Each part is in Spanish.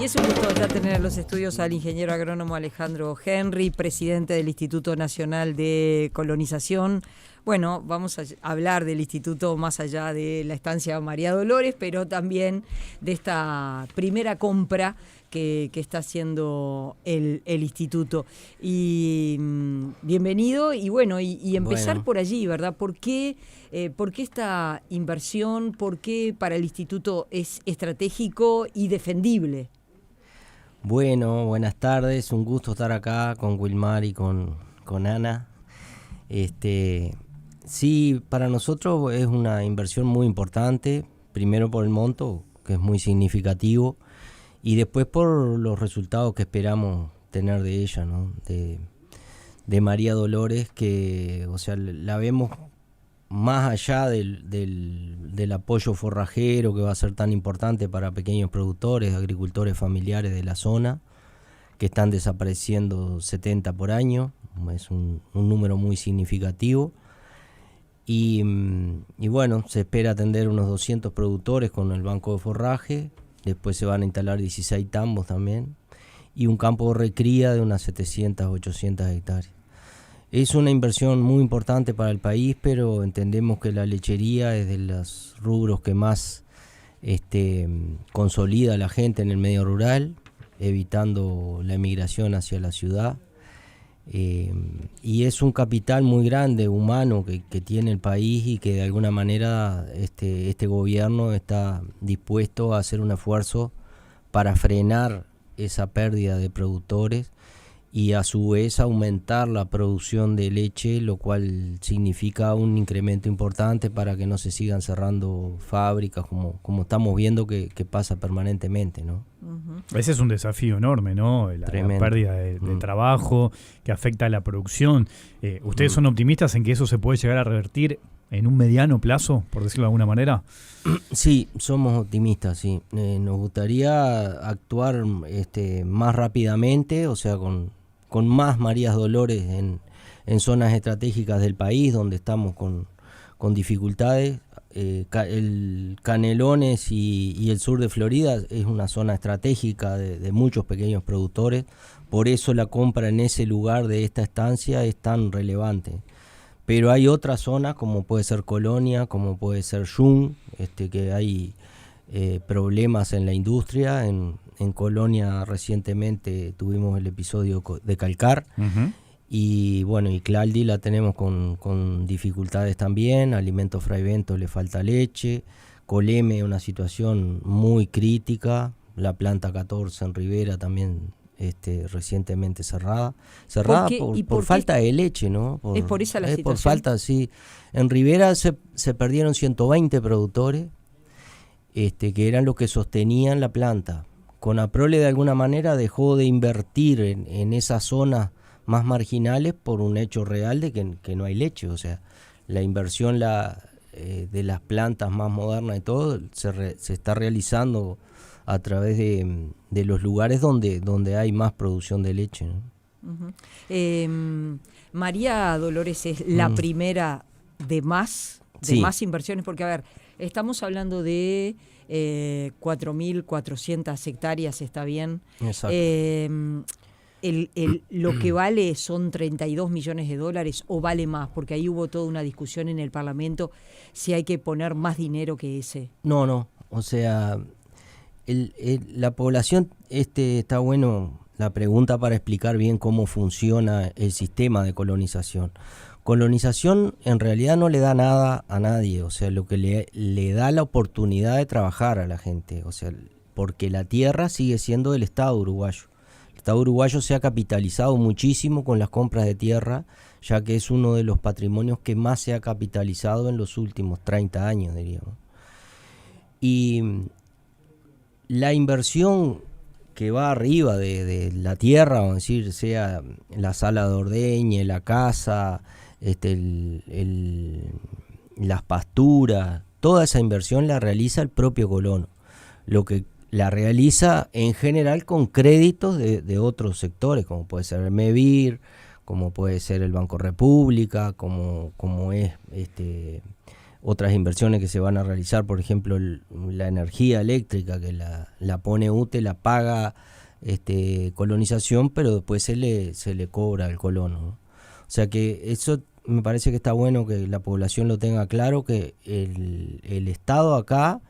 Y es un gusto ya tener en los estudios al ingeniero agrónomo Alejandro Henry, presidente del Instituto Nacional de Colonización. Bueno, vamos a hablar del instituto más allá de la estancia María Dolores, pero también de esta primera compra que está haciendo el instituto. Y bienvenido, y bueno, y empezar por allí, ¿verdad? ¿Por qué esta inversión? ¿Por qué para el instituto es estratégico y defendible? Bueno, buenas tardes, un gusto estar acá con Wilmar y con Ana. Sí, para nosotros es una inversión muy importante, primero por el monto, que es muy significativo, y después por los resultados que esperamos tener de ella, ¿no? De María Dolores, que, o sea, la vemos más allá del apoyo forrajero que va a ser tan importante para pequeños productores, agricultores familiares de la zona, que están desapareciendo 70 por año, es un número muy significativo. Y bueno, se espera atender unos 200 productores con el banco de forraje, después se van a instalar 16 tambos también, y un campo de recría de unas 700, 800 hectáreas. Es una inversión muy importante para el país, pero entendemos que la lechería es de los rubros que más consolida a la gente en el medio rural, evitando la emigración hacia la ciudad. Y es un capital muy grande, humano, que tiene el país, y que de alguna manera este gobierno está dispuesto a hacer un esfuerzo para frenar esa pérdida de productores y a su vez aumentar la producción de leche, lo cual significa un incremento importante para que no se sigan cerrando fábricas como estamos viendo que pasa permanentemente, ¿no? Uh-huh. Ese es un desafío enorme, ¿no? La pérdida de trabajo que afecta a la producción. ¿Ustedes son optimistas en que eso se puede llegar a revertir en un mediano plazo, por decirlo de alguna manera? Sí, somos optimistas, sí. Nos gustaría actuar más rápidamente, o sea, con más Marías Dolores en zonas estratégicas del país donde estamos con dificultades. El Canelones y el sur de Florida es una zona estratégica de muchos pequeños productores, por eso la compra en ese lugar de esta estancia es tan relevante. Pero hay otras zonas como puede ser Colonia, como puede ser Yun, que hay problemas en la industria. En Colonia recientemente tuvimos el episodio de Calcar, uh-huh. Y bueno, y Claldi la tenemos con dificultades también. Alimentos Fraivento le falta leche. Coleme, una situación muy crítica. La planta 14 en Rivera también recientemente cerrada por falta de leche, ¿no? ¿Es por esa la situación? Por falta, sí. En Rivera se perdieron 120 productores que eran los que sostenían la planta. Conaprole de alguna manera dejó de invertir en esas zonas más marginales por un hecho real de que no hay leche. O sea, la inversión de las plantas más modernas y todo se está realizando a través de los lugares donde hay más producción de leche, ¿no? Uh-huh. María Dolores es la primera de más inversiones, porque a ver, estamos hablando de 4.400 hectáreas, ¿está bien? Exacto. Lo que vale son $32 millones o vale más, porque ahí hubo toda una discusión en el Parlamento si hay que poner más dinero que ese. No, o sea, la población, está bueno la pregunta para explicar bien cómo funciona el sistema de colonización. Colonización en realidad no le da nada a nadie, o sea, lo que le da la oportunidad de trabajar a la gente, o sea, porque la tierra sigue siendo del Estado uruguayo. El Estado uruguayo se ha capitalizado muchísimo con las compras de tierra, ya que es uno de los patrimonios que más se ha capitalizado en los últimos 30 años, diríamos. Y la inversión que va arriba de la tierra, vamos a decir, sea la sala de ordeñe, la casa, las pasturas, toda esa inversión la realiza el propio colono, lo que la realiza en general con créditos de otros sectores, como puede ser el MEVIR, como puede ser el Banco República, como es otras inversiones que se van a realizar, por ejemplo, la energía eléctrica que la pone UTE, la paga Colonización, pero después se le cobra al colono, ¿no? O sea que eso me parece que está bueno que la población lo tenga claro, que el Estado acá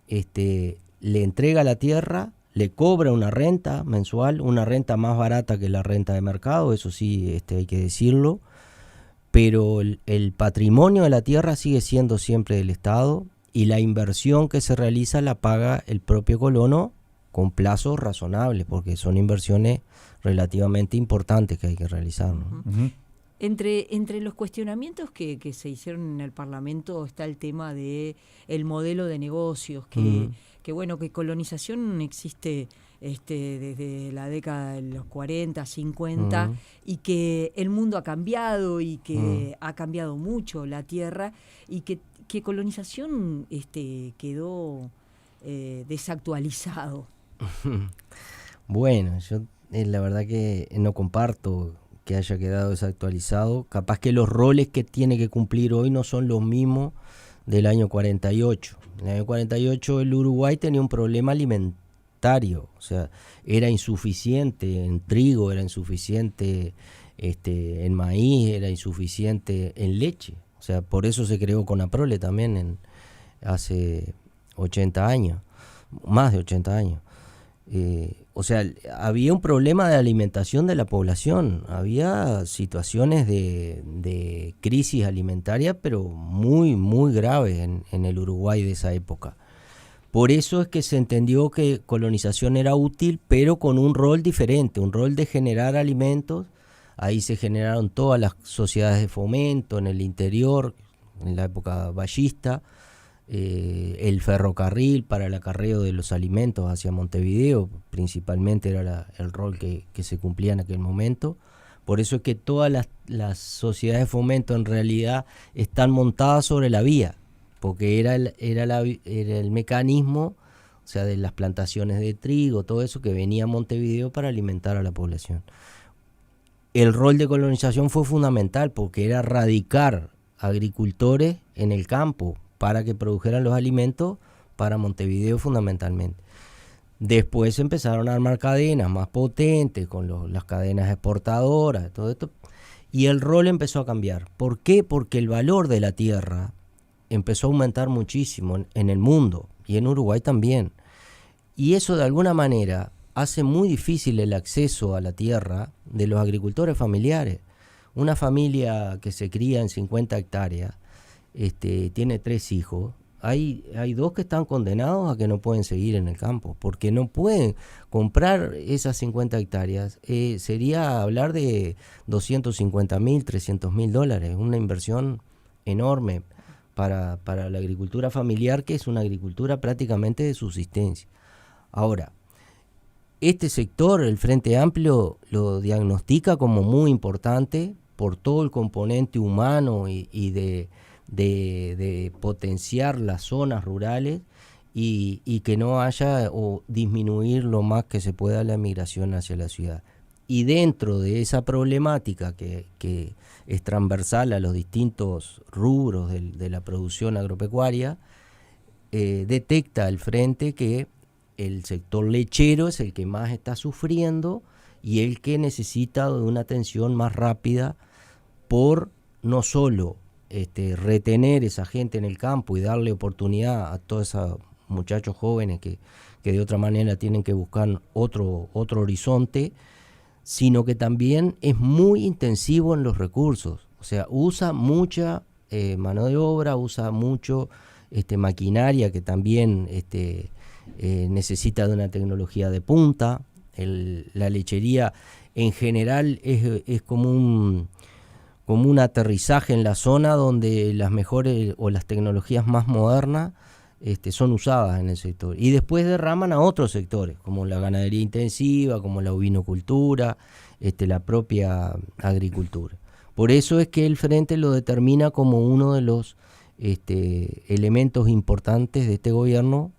le entrega la tierra, le cobra una renta mensual, una renta más barata que la renta de mercado, eso sí hay que decirlo, pero el patrimonio de la tierra sigue siendo siempre del Estado y la inversión que se realiza la paga el propio colono con plazos razonables, porque son inversiones relativamente importantes que hay que realizar, ¿no? Uh-huh. Entre los cuestionamientos que se hicieron en el Parlamento está el tema de el modelo de negocios, que bueno, que Colonización existe desde la década de los 40, 50, y que el mundo ha cambiado y que ha cambiado mucho la tierra, y que Colonización quedó desactualizado. Bueno, yo la verdad que no comparto que haya quedado desactualizado. Capaz que los roles que tiene que cumplir hoy no son los mismos del año 48. En el año 48 el Uruguay tenía un problema alimentario, o sea, era insuficiente en trigo, era insuficiente en maíz, era insuficiente en leche. O sea, por eso se creó Conaprole también hace 80 años, más de 80 años. O sea, había un problema de alimentación de la población, había situaciones de crisis alimentaria, pero muy, muy graves en el Uruguay de esa época. Por eso es que se entendió que Colonización era útil, pero con un rol diferente, un rol de generar alimentos. Ahí se generaron todas las sociedades de fomento en el interior, en la época vallista, el ferrocarril para el acarreo de los alimentos hacia Montevideo, principalmente era el rol que se cumplía en aquel momento. Por eso es que todas las sociedades de fomento en realidad están montadas sobre la vía, porque era el mecanismo, o sea, de las plantaciones de trigo, todo eso que venía a Montevideo para alimentar a la población. El rol de Colonización fue fundamental porque era radicar agricultores en el campo para que produjeran los alimentos para Montevideo fundamentalmente. Después empezaron a armar cadenas más potentes con las cadenas exportadoras, todo esto, y el rol empezó a cambiar. ¿Por qué? Porque el valor de la tierra empezó a aumentar muchísimo en el mundo y en Uruguay también. Y eso de alguna manera hace muy difícil el acceso a la tierra de los agricultores familiares. Una familia que se cría en 50 hectáreas, tiene 3 hijos, hay 2 que están condenados a que no pueden seguir en el campo, porque no pueden comprar esas 50 hectáreas. Sería hablar de $250,000, $300,000, una inversión enorme para la agricultura familiar, que es una agricultura prácticamente de subsistencia. Ahora, este sector, el Frente Amplio, lo diagnostica como muy importante por todo el componente humano y de potenciar las zonas rurales y que no haya o disminuir lo más que se pueda la migración hacia la ciudad. Y dentro de esa problemática que es transversal a los distintos rubros de la producción agropecuaria, detecta el Frente que el sector lechero es el que más está sufriendo y el que necesita de una atención más rápida por no solo retener esa gente en el campo y darle oportunidad a todos esos muchachos jóvenes que de otra manera tienen que buscar otro horizonte, sino que también es muy intensivo en los recursos. O sea, usa mucha mano de obra, usa mucho maquinaria que también necesita de una tecnología de punta. La lechería en general es como un aterrizaje en la zona donde las mejores o las tecnologías más modernas son usadas en el sector. Y después derraman a otros sectores, como la ganadería intensiva, como la ovinocultura, la propia agricultura. Por eso es que el Frente lo determina como uno de los elementos importantes de este gobierno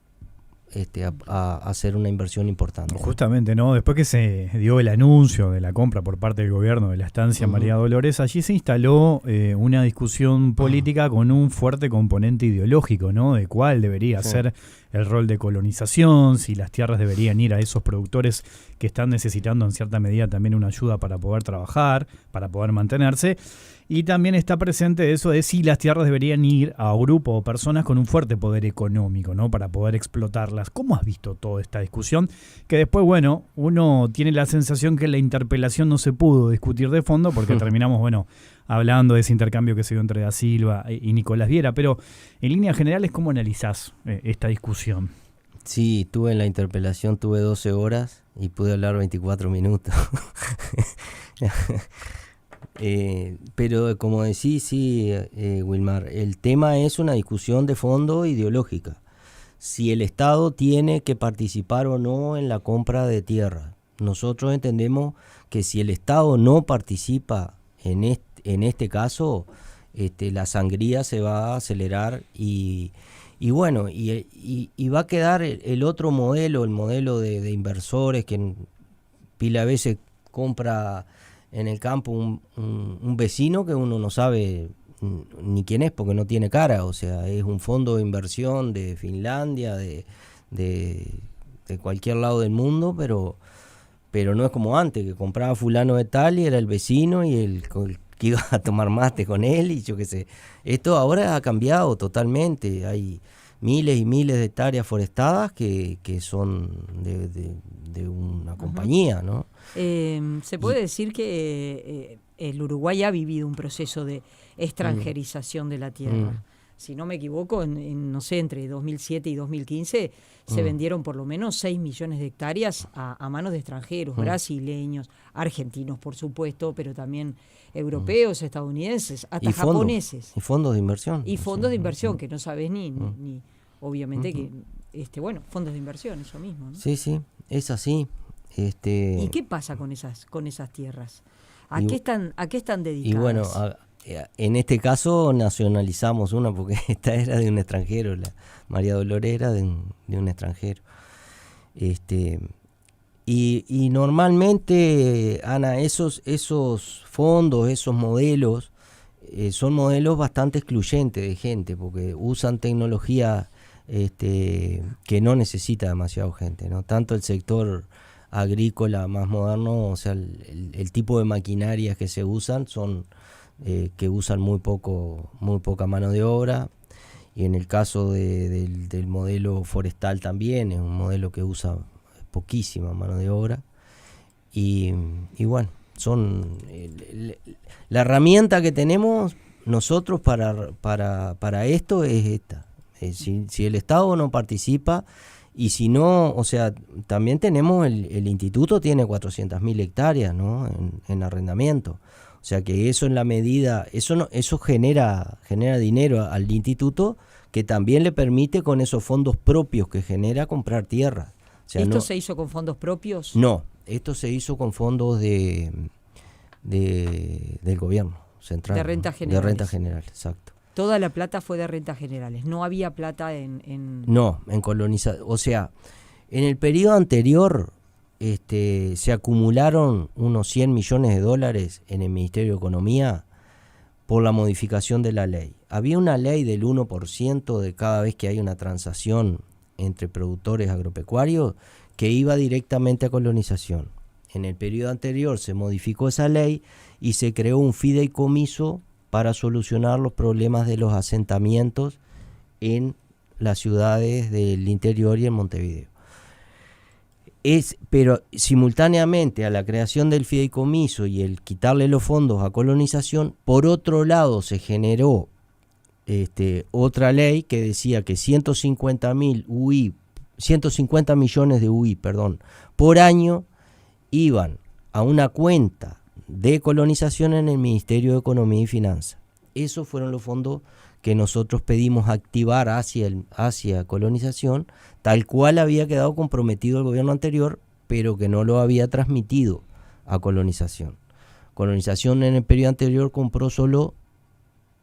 a hacer una inversión importante. Justamente, ¿no? Después que se dio el anuncio de la compra por parte del gobierno de la estancia María Dolores, allí se instaló una discusión política con un fuerte componente ideológico, ¿no? De cuál debería ser el rol de colonización, si las tierras deberían ir a esos productores que están necesitando en cierta medida también una ayuda para poder trabajar, para poder mantenerse. Y también está presente eso de si las tierras deberían ir a grupos o personas con un fuerte poder económico, ¿no? Para poder explotarlas. ¿Cómo has visto toda esta discusión? Que después, bueno, uno tiene la sensación que la interpelación no se pudo discutir de fondo porque terminamos, bueno, hablando de ese intercambio que se dio entre Da Silva y Nicolás Viera. Pero en líneas generales, ¿cómo analizás esta discusión? Sí, en la interpelación tuve 12 horas y pude hablar 24 minutos. Pero como decís, Wilmar, el tema es una discusión de fondo ideológica. Si el Estado tiene que participar o no en la compra de tierra. Nosotros entendemos que si el Estado no participa en este caso, la sangría se va a acelerar y va a quedar el otro modelo, el modelo de inversores que pila a veces compra en el campo un vecino que uno no sabe ni quién es porque no tiene cara, o sea, es un fondo de inversión de Finlandia, de cualquier lado del mundo, pero no es como antes, que compraba fulano de tal y era el vecino y el que iba a tomar mate con él y yo qué sé. Esto ahora ha cambiado totalmente, hay miles y miles de hectáreas forestadas que son de una compañía, ¿no? Se puede decir que el Uruguay ha vivido un proceso de extranjerización de la tierra. Si no me equivoco, no sé, entre 2007 y 2015 se vendieron por lo menos 6 millones de hectáreas a manos de extranjeros, brasileños, argentinos por supuesto, pero también europeos, estadounidenses, hasta japoneses. Y fondos de inversión. Y fondos de inversión, que no sabes ni obviamente que, fondos de inversión, eso mismo, ¿no? Sí, es así. ¿Y qué pasa con esas tierras? ¿A qué están dedicadas? Y bueno, en este caso nacionalizamos una porque esta era de un extranjero, la María Dolores era de un extranjero. Y normalmente, Ana, esos fondos, esos modelos, son modelos bastante excluyentes de gente porque usan tecnología que no necesita demasiado gente, ¿no? Tanto el sector agrícola más moderno, o sea, el tipo de maquinarias que se usan son que usan muy poca mano de obra, y en el caso del modelo forestal también es un modelo que usa poquísima mano de obra y bueno, son la herramienta que tenemos nosotros para esto es esta. Si el Estado no participa. Y si no, o sea, también tenemos el instituto tiene 400.000 hectáreas, ¿no? en arrendamiento. O sea que eso en la medida, eso genera dinero al instituto que también le permite con esos fondos propios que genera comprar tierra. O sea, ¿Esto se hizo con fondos propios? No, esto se hizo con fondos del gobierno central. De renta general. De renta general, exacto. Toda la plata fue de rentas generales, no había plata en... No, en colonización. O sea, en el periodo anterior se acumularon unos 100 millones de dólares en el Ministerio de Economía por la modificación de la ley. Había una ley del 1% de cada vez que hay una transacción entre productores agropecuarios que iba directamente a colonización. En el periodo anterior se modificó esa ley y se creó un fideicomiso para solucionar los problemas de los asentamientos en las ciudades del interior y en Montevideo. Pero simultáneamente a la creación del fideicomiso y el quitarle los fondos a colonización, por otro lado se generó otra ley que decía que 150 millones de UI, por año iban a una cuenta de colonización en el Ministerio de Economía y Finanzas. Esos fueron los fondos que nosotros pedimos activar hacia colonización, tal cual había quedado comprometido el gobierno anterior, pero que no lo había transmitido a colonización. Colonización en el periodo anterior compró solo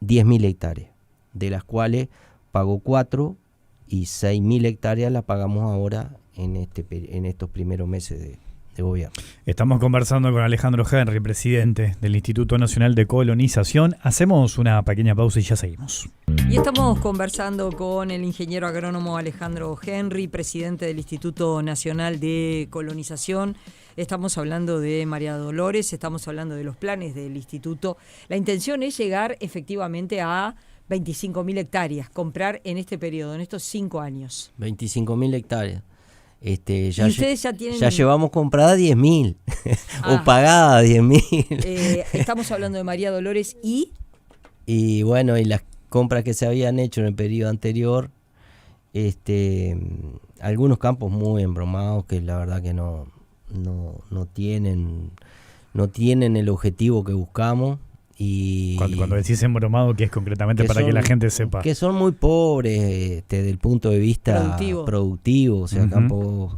10.000 hectáreas, de las cuales pagó 4 y 6.000 hectáreas las pagamos ahora en estos primeros meses de gobierno. Estamos conversando con Alejandro Henry, presidente del Instituto Nacional de Colonización. Hacemos una pequeña pausa y ya seguimos. Y estamos conversando con el ingeniero agrónomo Alejandro Henry, presidente del Instituto Nacional de Colonización. Estamos hablando de María Dolores, estamos hablando de los planes del instituto. La intención es llegar efectivamente a 25.000 hectáreas, comprar en este periodo, en estos 5 años. 25.000 hectáreas. ¿Y ustedes ya tienen...? Ya llevamos comprada 10.000 o pagada 10.000. Estamos hablando de María Dolores y bueno, y las compras que se habían hecho en el periodo anterior, algunos campos muy embromados que la verdad que no tienen el objetivo que buscamos. Y cuando decís embromado, ¿qué es concretamente para que la gente sepa? Que son muy pobres desde el punto de vista productivo, o sea, campos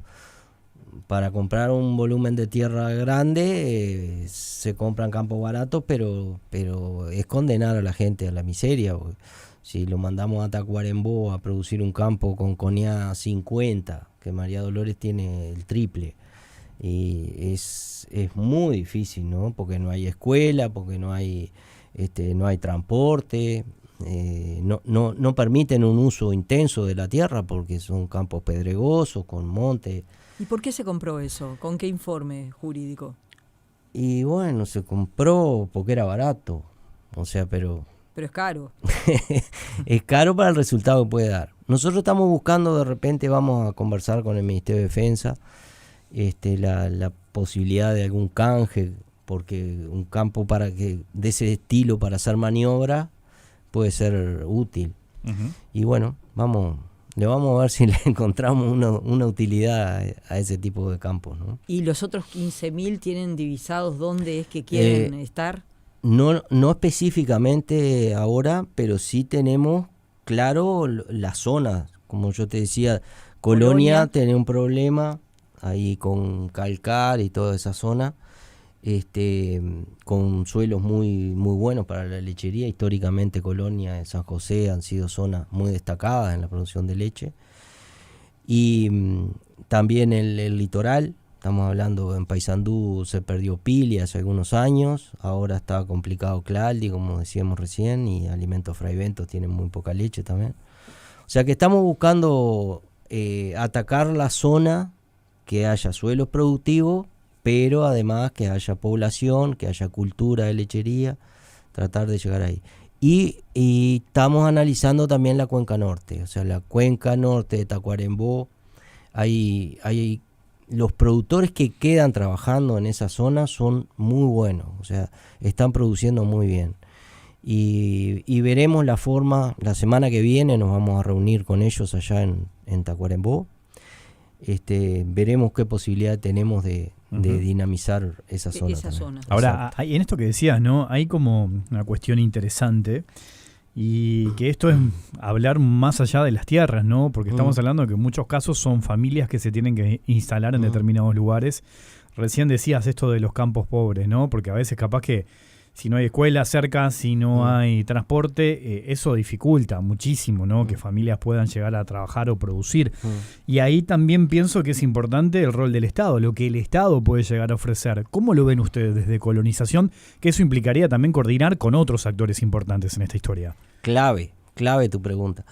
para comprar un volumen de tierra grande se compran campos baratos, pero es condenar a la gente a la miseria. Si lo mandamos a Tacuarembó a producir un campo con CONIA 50, que María Dolores tiene el triple, y es muy difícil, ¿no? Porque no hay escuela, porque no hay transporte, no permiten un uso intenso de la tierra porque son campos pedregosos con monte. ¿Y por qué se compró eso? ¿Con qué informe jurídico? Y bueno, se compró porque era barato, o sea, pero es caro. Es caro para el resultado que puede dar. Nosotros estamos buscando, de repente vamos a conversar con el Ministerio de Defensa, la posibilidad de algún canje, porque un campo de ese estilo para hacer maniobra puede ser útil. Y bueno, le vamos a ver si le encontramos una utilidad a ese tipo de campos, ¿no? ¿Y los otros 15.000 tienen divisados dónde es que quieren estar? No específicamente ahora, pero sí tenemos claro las zonas. Como yo te decía, Colonia tiene un problema ahí con calcar y toda esa zona, con suelos muy muy buenos para la lechería. Históricamente Colonia y San José han sido zonas muy destacadas en la producción de leche. Y también el litoral, estamos hablando en Paysandú, se perdió Pili hace algunos años, ahora está complicado Claldi, como decíamos recién, y Alimentos Fray Bentos tienen muy poca leche también. O sea que estamos buscando atacar la zona, que haya suelos productivos, pero además que haya población, que haya cultura de lechería, tratar de llegar ahí. Y estamos analizando también la cuenca norte, o sea, la cuenca norte de Tacuarembó. Hay los productores que quedan trabajando en esa zona son muy buenos, o sea, están produciendo muy bien. Y veremos la forma, la semana que viene nos vamos a reunir con ellos allá en Tacuarembó. Veremos qué posibilidad tenemos de dinamizar esa zona. Ahora, en esto que decías, ¿no? Hay como una cuestión interesante, y que esto es hablar más allá de las tierras, ¿no? Porque estamos hablando de que en muchos casos son familias que se tienen que instalar en determinados lugares. Recién decías esto de los campos pobres, ¿no? Porque a veces capaz que si no hay escuela cerca, si no hay transporte, eso dificulta muchísimo, ¿no? Que familias puedan llegar a trabajar o producir. Y ahí también pienso que es importante el rol del Estado, lo que el Estado puede llegar a ofrecer. ¿Cómo lo ven ustedes desde Colonización? Que eso implicaría también coordinar con otros actores importantes en esta historia. Clave tu pregunta.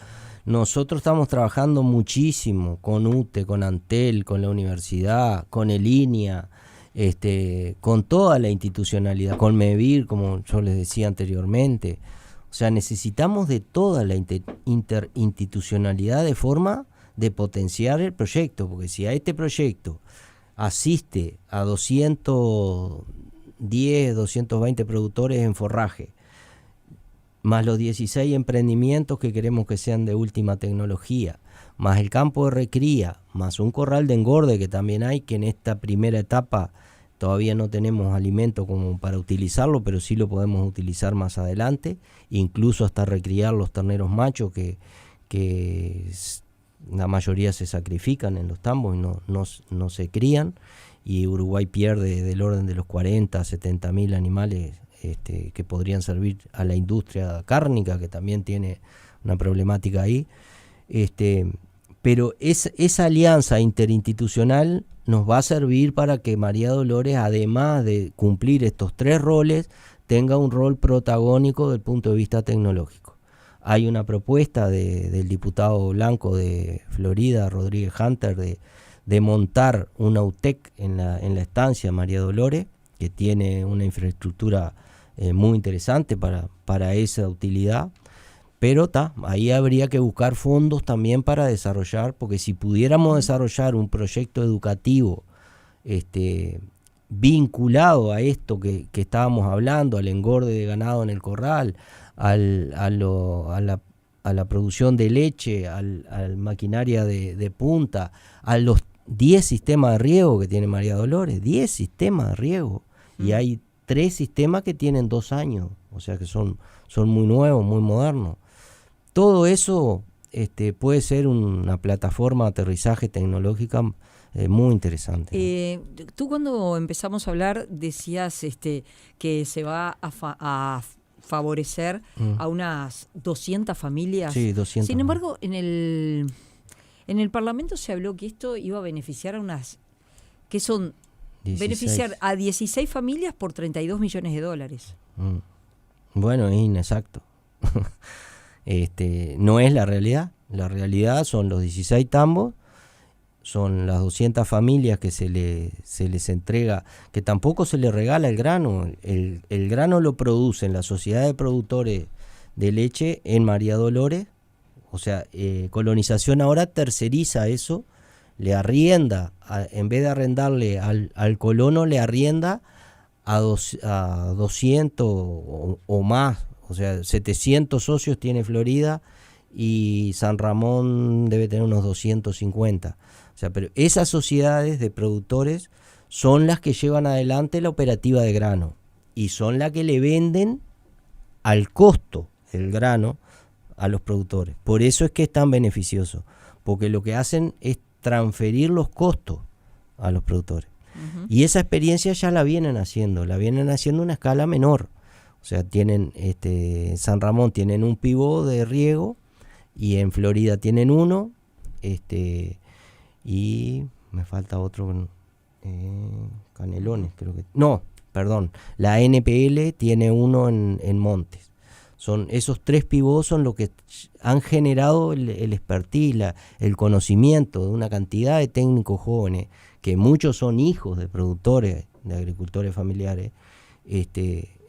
Nosotros estamos trabajando muchísimo con UTE, con Antel, con la universidad, con el INIA, con toda la institucionalidad, con MEVIR, como yo les decía anteriormente. O sea, necesitamos de toda la interinstitucionalidad de forma de potenciar el proyecto, porque si a este proyecto asiste a 210, 220 productores en forraje, más los 16 emprendimientos que queremos que sean de última tecnología, más el campo de recría, más un corral de engorde que también hay, que en esta primera etapa todavía no tenemos alimento como para utilizarlo, pero sí lo podemos utilizar más adelante, incluso hasta recriar los terneros machos que la mayoría se sacrifican en los tambos y no se crían, y Uruguay pierde del orden de los 40 a 70 mil animales que podrían servir a la industria cárnica, que también tiene una problemática ahí. Pero esa alianza interinstitucional nos va a servir para que María Dolores, además de cumplir estos 3 roles, tenga un rol protagónico desde el punto de vista tecnológico. Hay una propuesta del diputado blanco de Florida, Rodríguez Hunter, de montar una UTEC en la estancia María Dolores, que tiene una infraestructura muy interesante para esa utilidad. Pero ahí habría que buscar fondos también para desarrollar, porque si pudiéramos desarrollar un proyecto educativo vinculado a esto que estábamos hablando, al engorde de ganado en el corral, a la producción de leche, a la maquinaria de punta, a los 10 sistemas de riego que tiene María Dolores, 10 sistemas de riego, y hay 3 sistemas que tienen 2 años, o sea que son muy nuevos, muy modernos. Todo eso puede ser una plataforma de aterrizaje tecnológica muy interesante. Tú cuando empezamos a hablar decías que se va a favorecer a unas 200 familias. Sí, 200. Sin embargo, en el Parlamento se habló que esto iba a beneficiar a beneficiar a 16 familias por $32 millones. Bueno, es inexacto. No es la realidad. La realidad son los 16 tambos, son las 200 familias que se les entrega, que tampoco se les regala el grano. El grano lo producen la Sociedad de Productores de Leche en María Dolores. O sea, Colonización ahora terceriza eso, le arrienda, en vez de arrendarle al colono, le arrienda a 200 o más. O sea, 700 socios tiene Florida y San Ramón debe tener unos 250. O sea, pero esas sociedades de productores son las que llevan adelante la operativa de grano y son las que le venden al costo el grano a los productores. Por eso es que es tan beneficioso, porque lo que hacen es transferir los costos a los productores. Y esa experiencia ya la vienen haciendo a una escala menor. O sea, tienen en San Ramón tienen un pivot de riego y en Florida tienen uno, y me falta otro, Canelones creo que. No, perdón, la NPL tiene uno en Montes. Son esos 3 pivots son lo que han generado el expertise, el conocimiento de una cantidad de técnicos jóvenes, que muchos son hijos de productores, de agricultores familiares.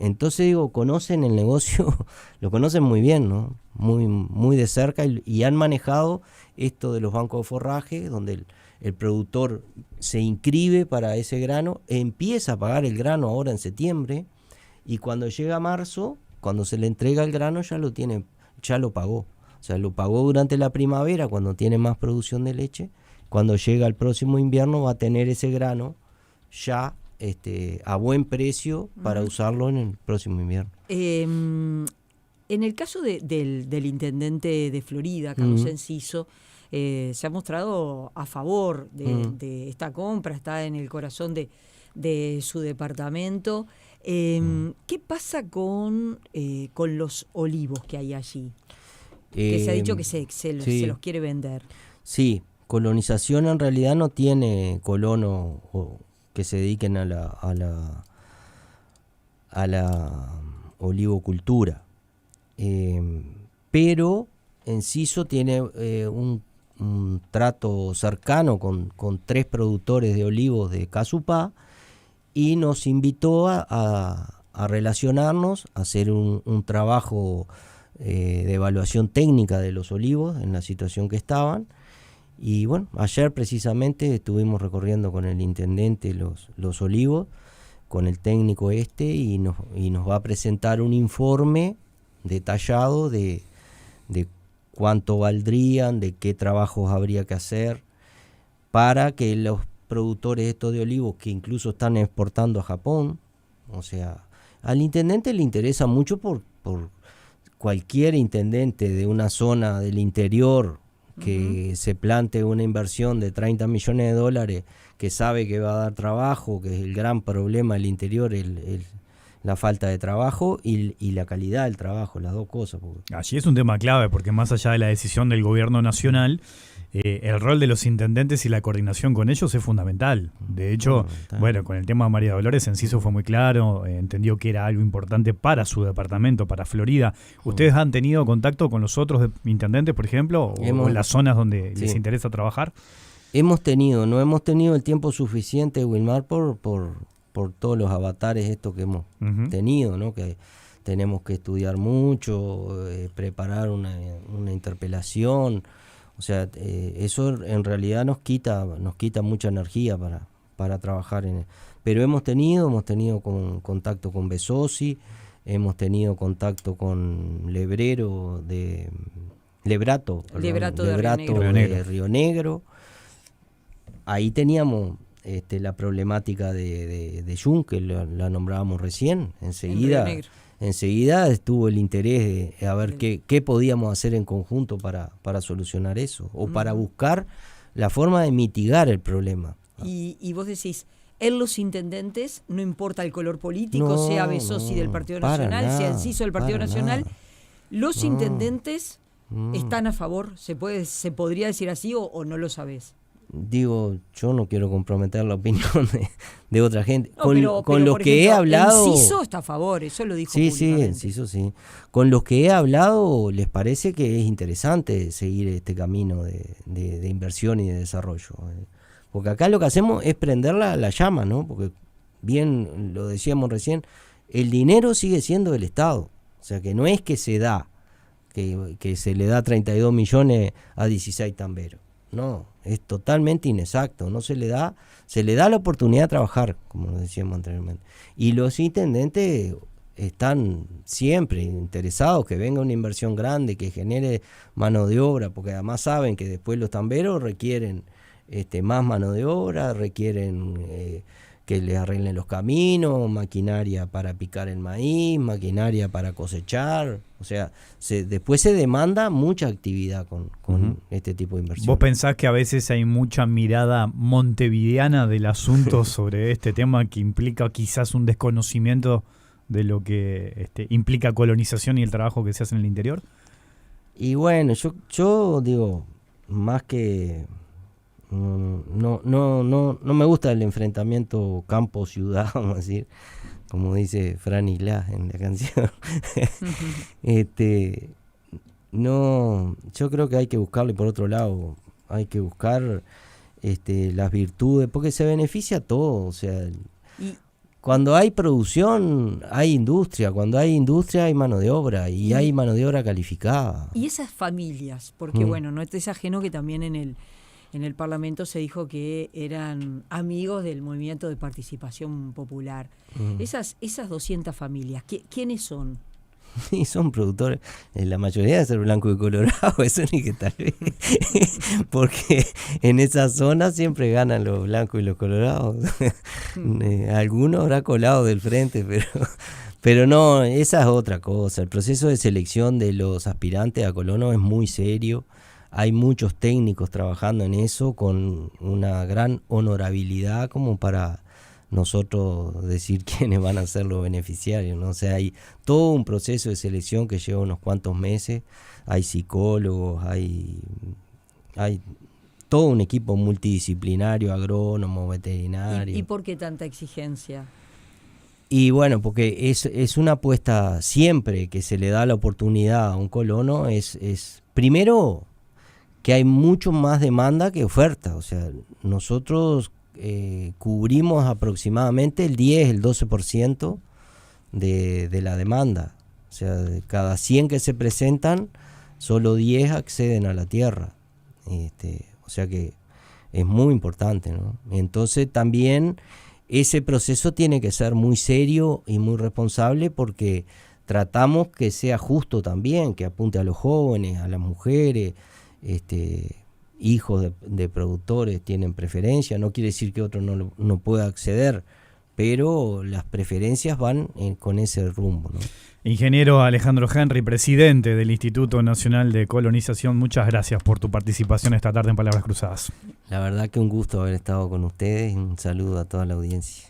Entonces digo, conocen el negocio, lo conocen muy bien, ¿no? Muy de cerca, y han manejado esto de los bancos de forraje, donde el productor se inscribe para ese grano, empieza a pagar el grano ahora en septiembre, y cuando llega marzo, cuando se le entrega el grano ya lo pagó. O sea, lo pagó durante la primavera cuando tiene más producción de leche. Cuando llega el próximo invierno va a tener ese grano ya a buen precio para usarlo en el próximo invierno. En el caso del intendente de Florida, Carlos Enciso, se ha mostrado a favor de esta compra, está en el corazón de su departamento. ¿Qué pasa con los olivos que hay allí? Que se ha dicho que se los quiere vender. Sí, Colonización en realidad no tiene colonos que se dediquen a la olivocultura, pero Enciso tiene un trato cercano con 3 productores de olivos de Casupá, y nos invitó a relacionarnos, a hacer un trabajo de evaluación técnica de los olivos en la situación que estaban. Y bueno, ayer precisamente estuvimos recorriendo con el intendente los olivos, con el técnico y nos va a presentar un informe detallado de cuánto valdrían, de qué trabajos habría que hacer para que los productores estos de olivos, que incluso están exportando a Japón, o sea, al intendente le interesa mucho por cualquier intendente de una zona del interior que se plantee una inversión de $30 millones, que sabe que va a dar trabajo, que es el gran problema del interior, la falta de trabajo y la calidad del trabajo, las dos cosas. Allí es un tema clave, porque más allá de la decisión del gobierno nacional, el rol de los intendentes y la coordinación con ellos es fundamental. De hecho, bueno, con el tema de María Dolores, Enciso fue muy claro, entendió que era algo importante para su departamento, para Florida. ¿Ustedes han tenido contacto con los otros intendentes, por ejemplo, o en las zonas donde les interesa trabajar? No hemos tenido el tiempo suficiente, Wilmar, por todos los avatares estos que hemos tenido, ¿no? Que tenemos que estudiar mucho, preparar una interpelación. O sea, eso en realidad nos quita mucha energía para trabajar en él. Pero hemos tenido contacto con Besosi, hemos tenido contacto con Lebrato de Río Negro. Ahí teníamos la problemática de Jun, que la nombrábamos recién. Enseguida estuvo el interés de a ver qué podíamos hacer en conjunto para solucionar eso, o para buscar la forma de mitigar el problema. Y vos decís, en los intendentes, no importa el color político, sea Besosi del Partido Nacional, sea Enciso del Partido Nacional, los intendentes están a favor, ¿se podría decir así o no lo sabés? Digo, yo no quiero comprometer la opinión de otra gente. No, con los que he hablado... Enciso está a favor, eso lo dijo públicamente. Enciso sí. Con los que he hablado, les parece que es interesante seguir este camino de inversión y de desarrollo. Porque acá lo que hacemos es prender la llama, ¿no? Porque bien lo decíamos recién, el dinero sigue siendo del Estado. O sea, que no es que se da, que se le da 32 millones a 16 tamberos. No, es totalmente inexacto, no se le da la oportunidad de trabajar, como decíamos anteriormente. Y los intendentes están siempre interesados que venga una inversión grande, que genere mano de obra, porque además saben que después los tamberos requieren más mano de obra, requieren que les arreglen los caminos, maquinaria para picar el maíz, maquinaria para cosechar. O sea, después se demanda mucha actividad con este tipo de inversión. ¿Vos pensás que a veces hay mucha mirada montevideana del asunto sobre este tema que implica quizás un desconocimiento de lo que implica colonización y el trabajo que se hace en el interior? Y bueno, yo digo, más que... No me gusta el enfrentamiento campo-ciudad, vamos a decir, como dice Fran Iglá en la canción. No, yo creo que hay que buscarle por otro lado, hay que buscar las virtudes, porque se beneficia a todo. O sea, cuando hay producción hay industria, cuando hay industria hay mano de obra, y hay mano de obra calificada. Y esas familias, porque bueno, no es ajeno que también en el Parlamento se dijo que eran amigos del movimiento de participación popular. Esas 200 familias, ¿quiénes son? Y son productores, la mayoría de ser blanco y colorado, eso ni que tal vez, porque en esa zona siempre ganan los blancos y los colorados. Algunos habrá colado del frente, pero no, esa es otra cosa. El proceso de selección de los aspirantes a colono es muy serio. Hay muchos técnicos trabajando en eso con una gran honorabilidad como para nosotros decir quiénes van a ser los beneficiarios, ¿no? O sea, hay todo un proceso de selección que lleva unos cuantos meses, hay psicólogos, hay todo un equipo multidisciplinario, agrónomo, veterinario. ¿Y por qué tanta exigencia? Y bueno, porque es una apuesta, siempre que se le da la oportunidad a un colono, es primero que hay mucho más demanda que oferta. O sea, nosotros cubrimos aproximadamente el 10, el 12% de la demanda. O sea, de cada 100 que se presentan, solo 10 acceden a la tierra. O sea que es muy importante, ¿no? Entonces también ese proceso tiene que ser muy serio y muy responsable, porque tratamos que sea justo también, que apunte a los jóvenes, a las mujeres. Hijos de productores tienen preferencia, no quiere decir que otro no pueda acceder, pero las preferencias van con ese rumbo, ¿no? Ingeniero Alejandro Henry, presidente del Instituto Nacional de Colonización, muchas gracias por tu participación esta tarde en Palabras Cruzadas. La verdad que un gusto haber estado con ustedes, un saludo a toda la audiencia.